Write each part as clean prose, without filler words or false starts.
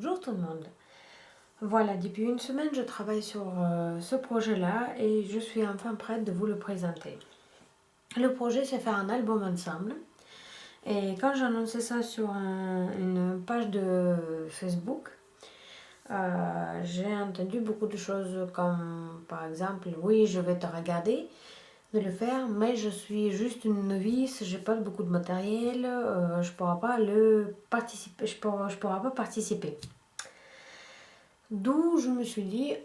Bonjour tout le monde. Voilà, depuis une semaine, je travaille sur ce projet-là et je suis enfin prête de vous le présenter. Le projet, c'est faire un album ensemble. Et quand j'ai annoncé ça sur une page de Facebook, j'ai entendu beaucoup de choses comme, par exemple, oui, je vais te regarder de le faire, mais je suis juste une novice, j'ai pas beaucoup de matériel, je pourrai pas participer, je pourrai pas participer. D'où je me suis dit,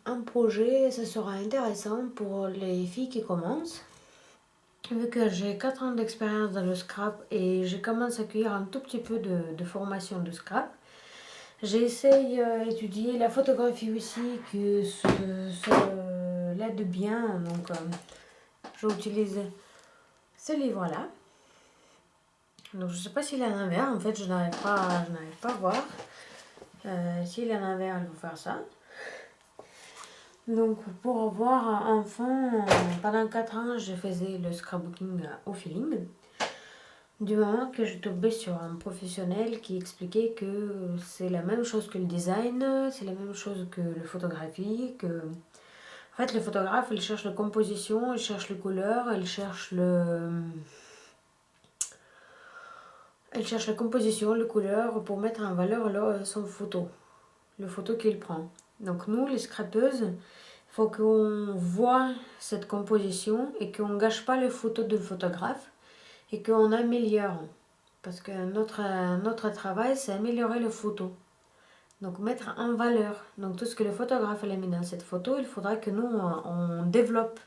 un projet, ça sera intéressant pour les filles qui commencent. Vu que j'ai 4 ans d'expérience dans le scrap et j'ai commencé à accueillir un tout petit peu de formation de scrap, j'ai essayé d'étudier la photographie aussi, que l'aide bien. Donc, j'ai utilisé ce livre-là. Donc, je ne sais pas s'il est en envers, en fait, je n'arrive pas à voir. S'il est en envers, il faut faire ça. Donc pour avoir enfant, pendant 4 ans, je faisais le scrapbooking au feeling. Du moment que je tombais sur un professionnel qui expliquait que c'est la même chose que le design, c'est la même chose que la photographie, que... En fait, le photographe, il cherche la composition, il cherche les couleurs, il cherche la composition, les couleurs pour mettre en valeur son photo, le photo qu'il prend. Donc nous, les scrapeuses, faut qu'on voit cette composition et qu'on ne gâche pas les photos du photographe et qu'on améliore. Parce que notre travail, c'est améliorer les photos. Donc mettre en valeur. Donc tout ce que le photographe a mis dans cette photo, il faudra que nous, on développe.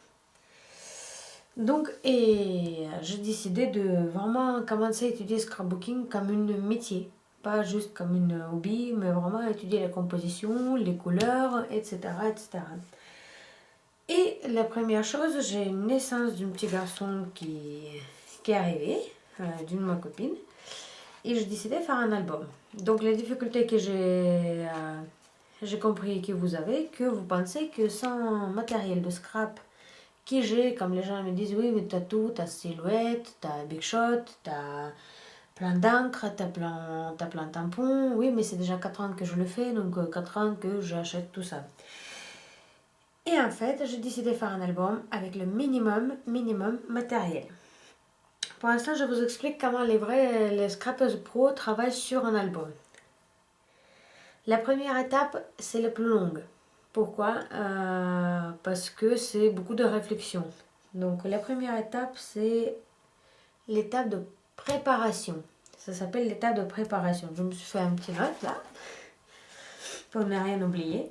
Donc, et j'ai décidé de vraiment commencer à étudier scrapbooking comme un métier. Pas juste comme une hobby, mais vraiment étudier la composition, les couleurs, etc. etc. Et la première chose, j'ai une naissance d'un petit garçon qui est arrivé, d'une ma copine, et j'ai décidé de faire un album. Donc les difficultés que j'ai compris que vous avez, que vous pensez que sans matériel de scrap que j'ai, comme les gens me disent, oui, mais t'as tout, t'as silhouette, t'as big shot, t'as plein d'encre, t'as plein de tampons, oui, mais c'est déjà 4 ans que je le fais, donc 4 ans que j'achète tout ça. Et en fait, j'ai décidé de faire un album avec le minimum matériel. Pour l'instant, je vous explique comment les scrapeuses pro travaillent sur un album. La première étape, c'est la plus longue. Pourquoi parce que c'est beaucoup de réflexion. Donc la première étape, c'est l'étape de préparation. Ça s'appelle l'étape de préparation. Je me suis fait un petit note là, pour ne rien oublier.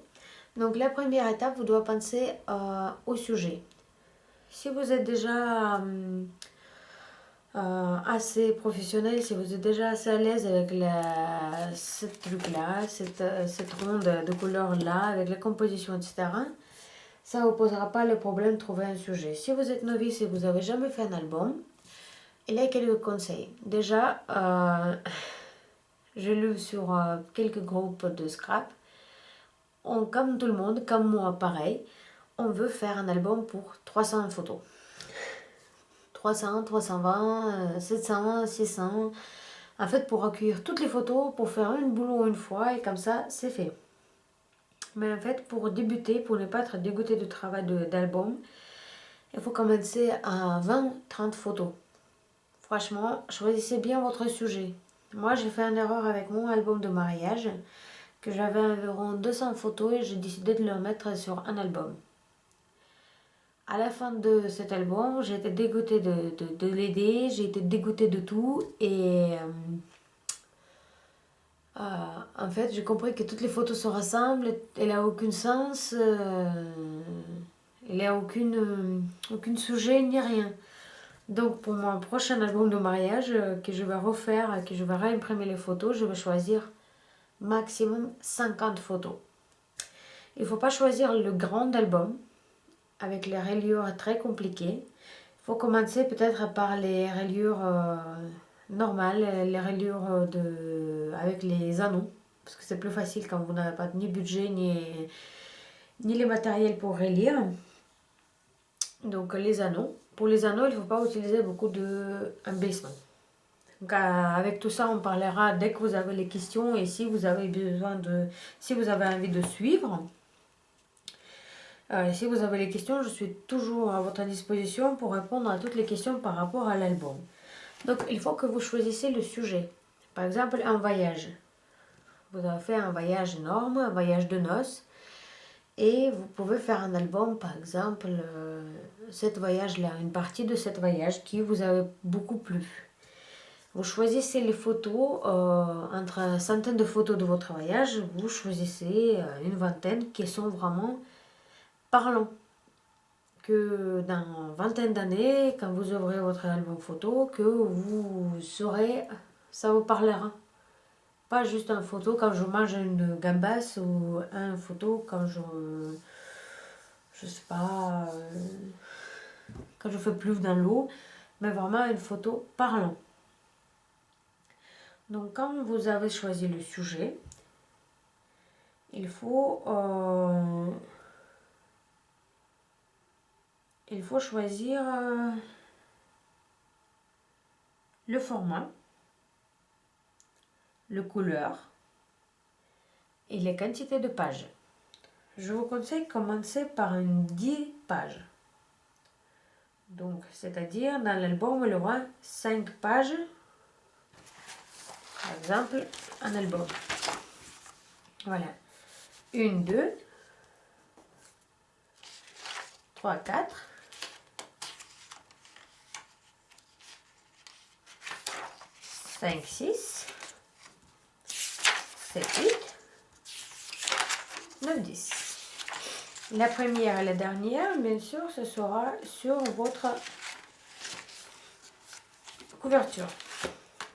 Donc la première étape, vous devez penser au sujet. Si vous êtes déjà assez professionnel, si vous êtes déjà assez à l'aise avec ce truc-là, cette ronde de couleurs-là, avec la composition, etc., ça ne vous posera pas le problème de trouver un sujet. Si vous êtes novice et vous n'avez jamais fait un album, il y a quelques conseils. Déjà, j'ai lu sur quelques groupes de scrap. Comme tout le monde, comme moi, pareil, on veut faire un album pour 300 photos. 300, 320, 700, 600. En fait, pour accueillir toutes les photos, pour faire une boulot une fois, et comme ça, c'est fait. Mais en fait, pour débuter, pour ne pas être dégoûté du travail d'album, il faut commencer à 20-30 photos. Franchement, choisissez bien votre sujet. Moi, j'ai fait une erreur avec mon album de mariage, que j'avais environ 200 photos et j'ai décidé de le mettre sur un album. À la fin de cet album, j'ai été dégoûtée de l'aider, j'ai été dégoûtée de tout et en fait j'ai compris que toutes les photos se ressemblent, elle n'a aucun sens, elle n'a aucun sujet ni rien. Donc pour mon prochain album de mariage que je vais refaire, que je vais réimprimer les photos, je vais choisir maximum 50 photos. Il ne faut pas choisir le grand album avec les reliures très compliquées. Il faut commencer peut-être par les reliures normales, les reliures avec les anneaux, parce que c'est plus facile quand vous n'avez pas ni budget ni les matériels pour relire. Donc les anneaux. Pour les anneaux, il ne faut pas utiliser beaucoup d'abaissement. Donc, avec tout ça, on parlera dès que vous avez les questions et si vous avez si vous avez envie de suivre. Si vous avez les questions, je suis toujours à votre disposition pour répondre à toutes les questions par rapport à l'album. Donc, il faut que vous choisissiez le sujet. Par exemple, un voyage. Vous avez fait un voyage énorme, un voyage de noces. Et vous pouvez faire un album, par exemple, cet voyage-là, une partie de cet voyage qui vous a beaucoup plu. Vous choisissez les photos, entre une centaine de photos de votre voyage, vous choisissez une vingtaine qui sont vraiment parlants. Que dans une vingtaine d'années, quand vous ouvrez votre album photo, que vous saurez, ça vous parlera. Pas juste une photo quand je mange une gambasse ou une photo quand je sais pas, quand je fais plus dans l'eau, mais vraiment une photo parlant. Donc quand vous avez choisi le sujet, il faut choisir le format, le couleur et les quantités de pages. Je vous conseille de commencer par une 10 pages. Donc, c'est-à-dire, dans l'album, il y aura 5 pages. Par exemple, un album. Voilà. 1, 2, 3, 4. 5, 6. 7, 8. 9, 10. La première et la dernière, bien sûr, ce sera sur votre couverture.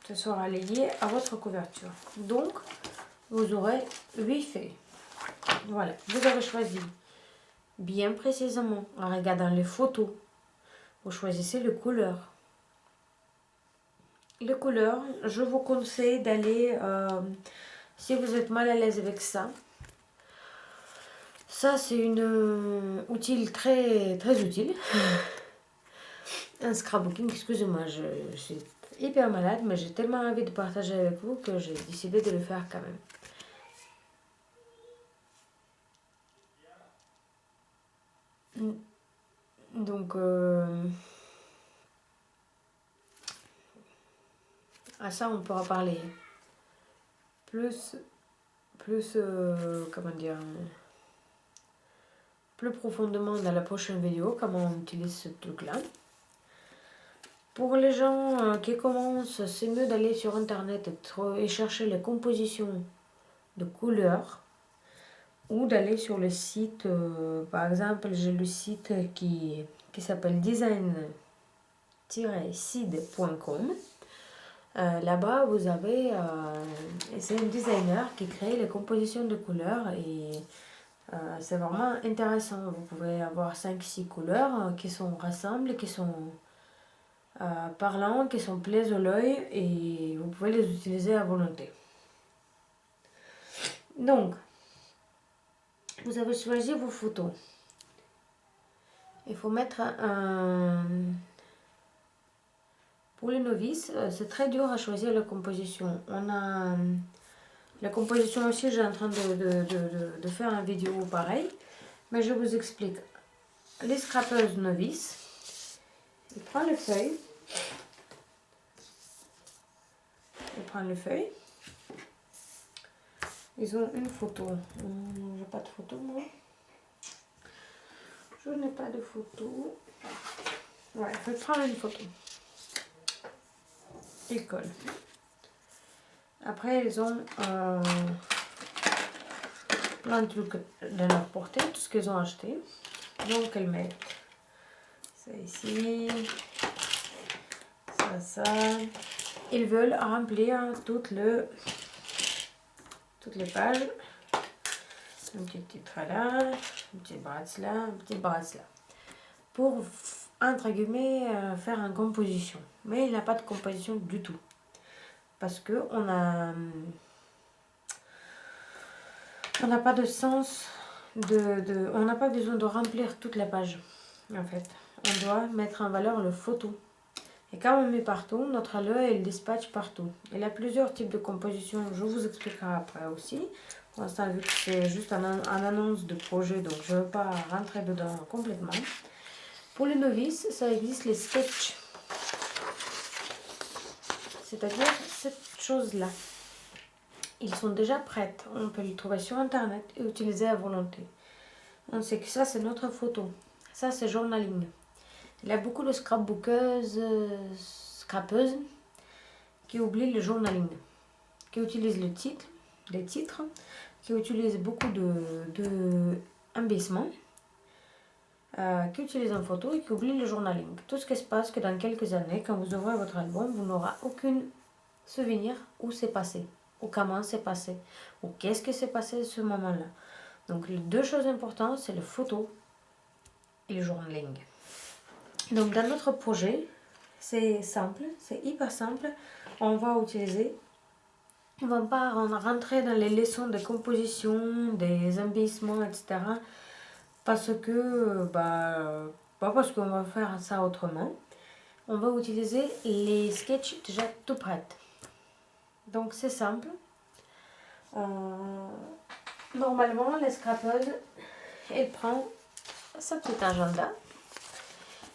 Ce sera lié à votre couverture. Donc, vous aurez 8 feuilles. Voilà, vous avez choisi bien précisément en regardant les photos. Vous choisissez les couleurs. Les couleurs, je vous conseille d'aller, si vous êtes mal à l'aise avec ça, ça c'est une outil très, très utile. Un scrapbooking, excusez-moi, je suis hyper malade, mais j'ai tellement envie de partager avec vous que j'ai décidé de le faire quand même. Donc, à ça on pourra parler plus comment dire, plus profondément dans la prochaine vidéo, comment on utilise ce truc-là. Pour les gens qui commencent, c'est mieux d'aller sur internet et chercher les compositions de couleurs ou d'aller sur le site, par exemple j'ai le site qui s'appelle design-seed.com. Là-bas vous avez, c'est un designer qui crée les compositions de couleurs et c'est vraiment intéressant. Vous pouvez avoir 5-6 couleurs qui sont rassemblées, qui sont parlantes, qui sont plaisent à l'œil et vous pouvez les utiliser à volonté. Donc, vous avez choisi vos photos. Il faut mettre un... Pour les novices, c'est très dur à choisir la composition. On a la composition aussi, j'ai en train de faire une vidéo pareil, mais je vous explique. Les scrapeuses novices, ils prennent les feuilles. Ils ont une photo. J'ai pas de photo moi. Je n'ai pas de photo. Ouais, je vais prendre une photo. Ils collent. Après, ils ont plein de trucs de leur portée, tout ce qu'ils ont acheté. Donc, elles mettent ça ici, ça. Ils veulent remplir toutes les pages. Un petit titre là, un petit bracelet là, un petit bracelet là. Pour, entre guillemets, faire une composition. Mais il n'a pas de composition du tout. Parce que on n'a pas de sens, on n'a pas besoin de remplir toute la page. En fait, on doit mettre en valeur le photo. Et quand on met partout, notre aloe, il dispatche partout. Il a plusieurs types de compositions, je vous expliquerai après aussi. Pour l'instant, vu que c'est juste un annonce de projet, donc je ne veux pas rentrer dedans complètement. Pour les novices, ça existe les sketchs. C'est-à-dire cette chose-là. Ils sont déjà prêts. On peut les trouver sur Internet et utiliser à volonté. On sait que ça, c'est notre photo. Ça, c'est journaling. Il y a beaucoup de scrapbookeuses, scrapeuses, qui oublient le journaling, qui utilisent les titres, qui utilisent beaucoup de embellissement, qui utilisent une photo et qui oublient le journaling. Tout ce qui se passe que dans quelques années, quand vous ouvrez votre album, vous n'aurez aucun souvenir où c'est passé, ou comment c'est passé, ou qu'est-ce que s'est passé à ce moment-là. Donc les deux choses importantes, c'est le photo et le journaling. Donc dans notre projet, c'est simple, c'est hyper simple. On va utiliser, on va pas rentrer dans les leçons de composition, des embellissements, etc. Parce que, pas parce qu'on va faire ça autrement. On va utiliser les sketchs déjà tout prêts. Donc c'est simple. Normalement, les scrapeuse, elle prend sa petit agenda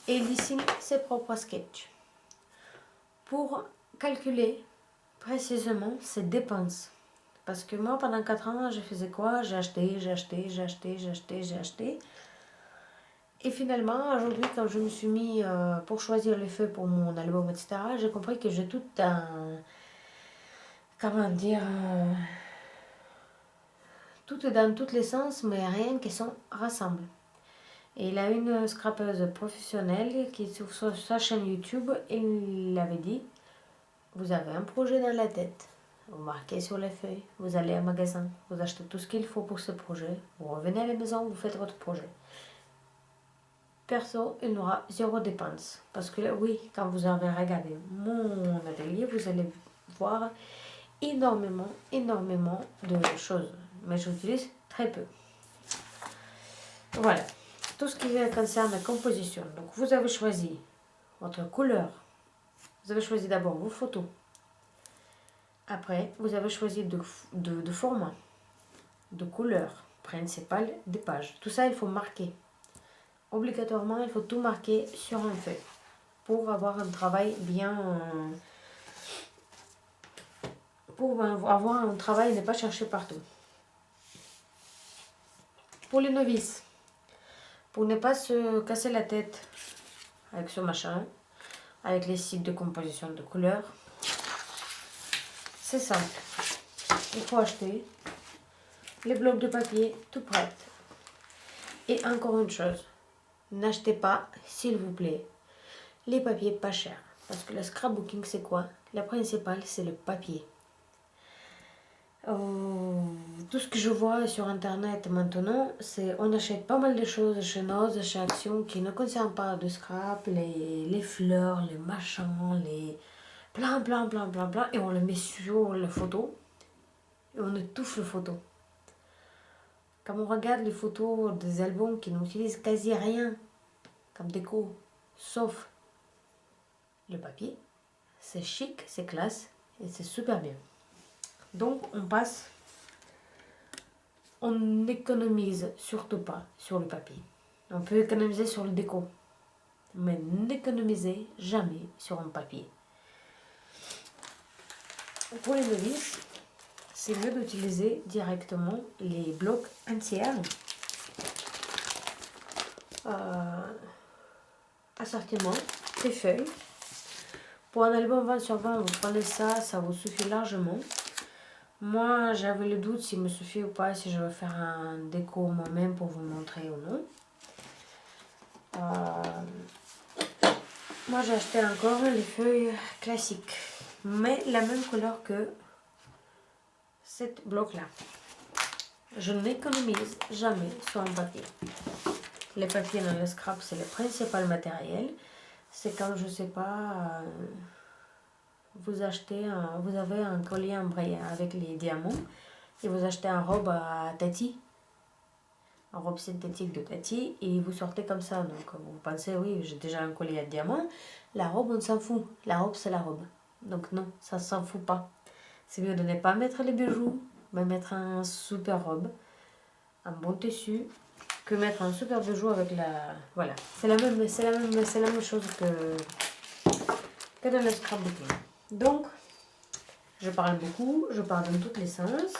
et elle dessine ses propres sketchs pour calculer précisément ses dépenses. Parce que moi, pendant 4 ans, je faisais quoi? J'ai acheté. Et finalement, aujourd'hui, quand je me suis mis pour choisir les feuilles pour mon album, etc., j'ai compris que j'ai tout un... Comment dire... tout dans tous les sens, mais rien qui sont rassemble. Et il a une scrapeuse professionnelle qui, sur sa chaîne YouTube, il l'avait dit, vous avez un projet dans la tête. Vous marquez sur les feuilles, vous allez au magasin, vous achetez tout ce qu'il faut pour ce projet, vous revenez à la maison, vous faites votre projet. Perso, il n'y aura zéro dépense. Parce que oui, quand vous avez regardé mon atelier, vous allez voir énormément de choses. Mais j'utilise très peu. Voilà. Tout ce qui concerne la composition. Donc vous avez choisi votre couleur. Vous avez choisi d'abord vos photos. Après, vous avez choisi de format, de couleur principale des pages. Tout ça, il faut marquer. Obligatoirement, il faut tout marquer sur une feuille pour avoir un travail bien... pour avoir un travail et ne pas chercher partout. Pour les novices, pour ne pas se casser la tête avec ce machin, avec les sites de composition de couleurs, c'est simple. Il faut acheter les blocs de papier tout prêts. Et encore une chose, n'achetez pas, s'il vous plaît, les papiers pas chers. Parce que le scrapbooking, c'est quoi? La principale, c'est le papier. Tout ce que je vois sur Internet maintenant, c'est on achète pas mal de choses chez Noz, chez Action, qui ne concernent pas de scrap, les fleurs, les machins, les plein, et on le met sur la photo, et on étouffe la photo. Quand on regarde les photos des albums qui n'utilisent quasi rien comme déco, sauf le papier, c'est chic, c'est classe, et c'est super bien. Donc on n'économise surtout pas sur le papier. On peut économiser sur le déco, mais n'économisez jamais sur un papier. Pour les novices, c'est mieux d'utiliser directement les blocs entiers. Assortiment, des feuilles. Pour un album 20 sur 20, vous prenez ça, ça vous suffit largement. Moi, j'avais le doute s'il me suffit ou pas, si je vais faire un déco moi-même pour vous montrer ou non. Moi, j'ai acheté encore les feuilles classiques, mais la même couleur que cette bloc-là. Je n'économise jamais sur un papier. Les papiers dans le scrap, c'est le principal matériel. C'est quand, je sais pas, vous avez un collier embrayé avec les diamants et vous achetez un robe à tati, robe synthétique de Tati et vous sortez comme ça. Donc vous pensez, oui, j'ai déjà un collier à diamant. La robe, on s'en fout. La robe, c'est la robe. Donc non, ça s'en fout pas. C'est mieux de ne pas mettre les bijoux, mais mettre un super robe, un bon tissu, que mettre un super bijou avec la... Voilà, c'est la même chose que dans le scrapbooking. Donc, je parle beaucoup, je parle dans tous les sens.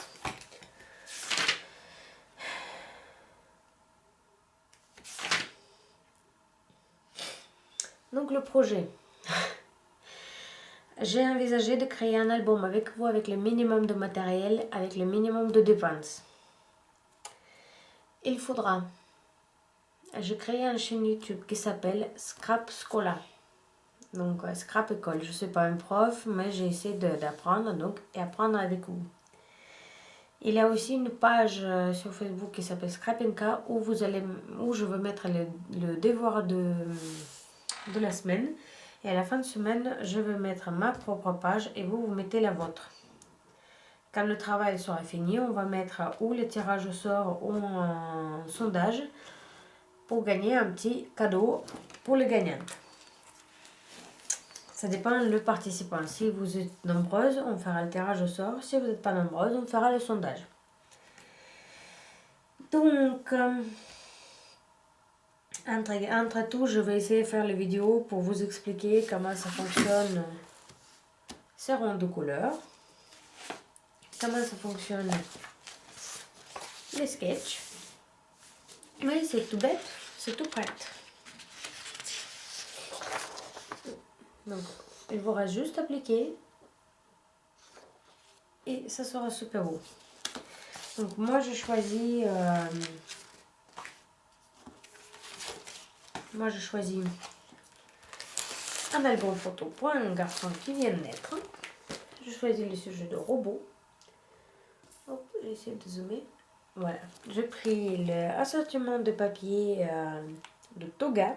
Donc le projet. J'ai envisagé de créer un album avec vous, avec le minimum de matériel, avec le minimum de dépenses. Il faudra... Je crée une chaîne YouTube qui s'appelle Scrap Scola. Donc Scrap École. Je ne suis pas un prof, mais j'ai essayé d'apprendre donc, et apprendre avec vous. Il y a aussi une page sur Facebook qui s'appelle Scrapinka où je vais mettre le devoir de la semaine. Et à la fin de semaine, je vais mettre ma propre page et vous mettez la vôtre. Quand le travail sera fini, on va mettre ou le tirage au sort ou un sondage pour gagner un petit cadeau pour les gagnantes. Ça dépend le participant. Si vous êtes nombreuses, on fera le tirage au sort. Si vous n'êtes pas nombreuses, on fera le sondage. Donc, entre tout, je vais essayer de faire les vidéos pour vous expliquer comment ça fonctionne ces ronds de couleurs, comment ça fonctionne les sketchs. Mais c'est tout bête, c'est tout prêt. Donc, il vous reste juste à appliquer et ça sera super beau. Donc, moi, j'ai choisi... un album photo pour un garçon qui vient de naître. J'ai choisi le sujet de robot. Hop, j'essaie de zoomer. Voilà, j'ai pris l'assortiment de papier de Toga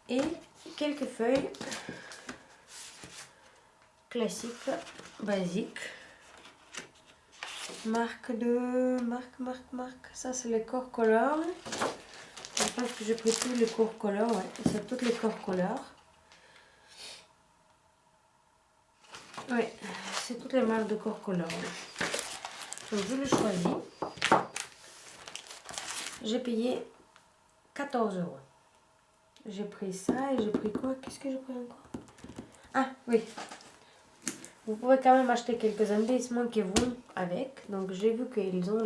et quelques feuilles classiques, basiques. Marque. Ça, c'est les core color. Je pense que j'ai pris tous les core color. Ouais, c'est toutes les core color. Oui, c'est toutes les marques de core color. Donc, je le choisis. J'ai payé 14 €. J'ai pris ça et j'ai pris quoi? Qu'est-ce que j'ai pris encore? Ah, oui. Vous pouvez quand même acheter quelques embellissements qui vont avec. Donc, j'ai vu qu'ils ont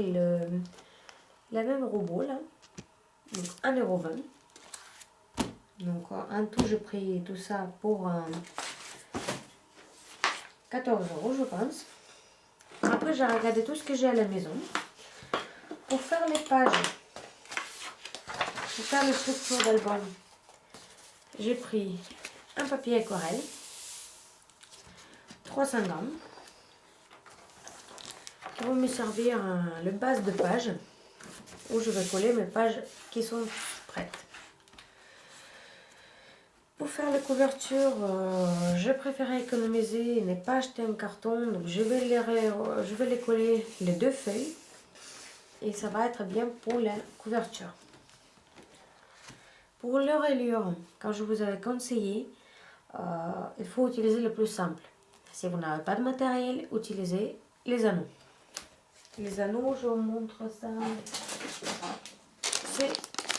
la même robot là. Donc, 1,20 €. Donc, en tout, j'ai pris tout ça pour 14 €, je pense. Après, j'ai regardé tout ce que j'ai à la maison. Pour faire les pages, pour faire les structures d'album, j'ai pris un papier aquarelle, 300 grammes, qui vont me servir le base de page où je vais coller mes pages qui sont prêtes. Pour faire la couverture, je préférais économiser et ne pas acheter un carton, donc je vais les coller les deux feuilles et ça va être bien pour la couverture. Pour le reliure, quand je vous avais conseillé, il faut utiliser le plus simple. Si vous n'avez pas de matériel, utilisez les anneaux. Les anneaux, je vous montre ça.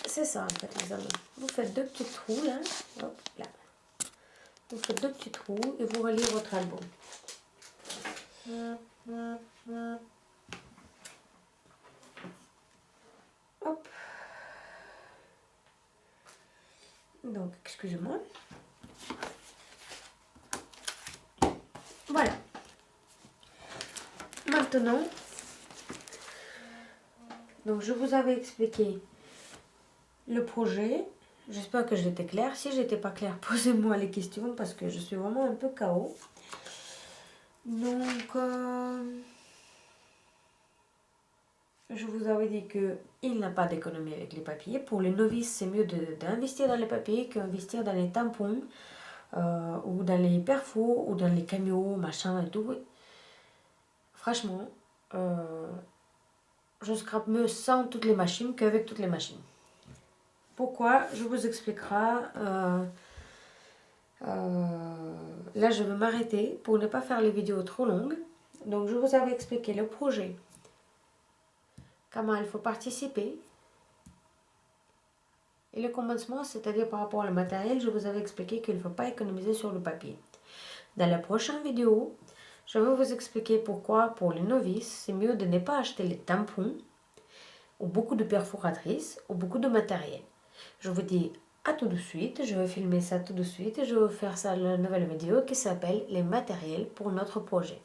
C'est ça en fait les anneaux. Vous faites deux petits trous là. Hop, là. Vous faites deux petits trous et vous reliez votre album. Hop. Donc, excusez-moi. Voilà. Maintenant, donc je vous avais expliqué le projet. J'espère que j'étais claire. Si j'étais pas claire, posez-moi les questions parce que je suis vraiment un peu KO. Donc, je vous avais dit qu'il n'y a pas d'économie avec les papiers. Pour les novices, c'est mieux d'investir dans les papiers qu'investir dans les tampons ou dans les perfos ou dans les caméos, machin et tout. Franchement, je scrape mieux sans toutes les machines qu'avec toutes les machines. Pourquoi? Je vous expliquerai. Là, je vais m'arrêter pour ne pas faire les vidéos trop longues. Donc, je vous avais expliqué le projet, comment il faut participer. Et le commencement, c'est-à-dire par rapport au matériel, je vous avais expliqué qu'il ne faut pas économiser sur le papier. Dans la prochaine vidéo, je vais vous expliquer pourquoi, pour les novices, c'est mieux de ne pas acheter les tampons, ou beaucoup de perforatrices, ou beaucoup de matériel. Je vous dis à tout de suite, je vais filmer ça tout de suite et je vais faire ça la nouvelle vidéo qui s'appelle les matériels pour notre projet.